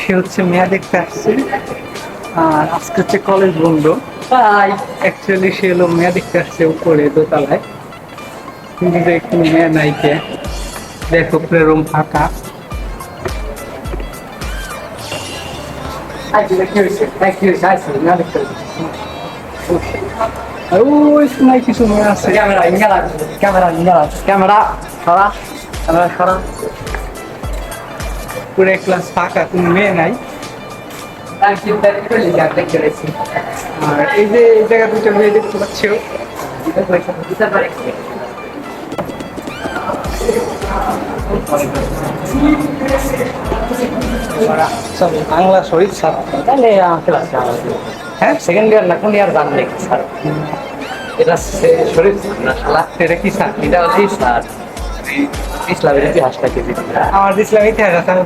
সে হচ্ছে মেয়া দেখতে আসছে। আর আজকে হচ্ছে কলেজ বন্ধ, তাই অ্যাকচুয়ালি সে হলো মেয়া দেখতে আসছে উপরে দোতলায়, কিন্তু একটু মেয়া নাইকে। দেখো পুরো রুম ফাঁকা। আর ওই সময় কিছু মেয়ে আছে। ক্যামেরা ইঙ্গালা, ক্যামেরা ইঙ্গালা, ক্যামেরা সরা, ক্যামেরা সরা। পুরো ক্লাস ফাঁকা, কোনো মেয়ে নাই। আর এই যে এই জায়গা দুটো মেয়ে দেখতে পাচ্ছ, বাংলা শহীদ স্যার। তাহলে ক্লাস হ্যাঁ, সেকেন্ড ইয়ার না কোন ইয়ার জানলে স্যার? এটা শরীফ স্যার না শালা, এটা কি স্যার? এটা হচ্ছে স্যার ইসলামের ইতিহাসটাকে আমার ইসলাম ইতিহাস আছে, আমি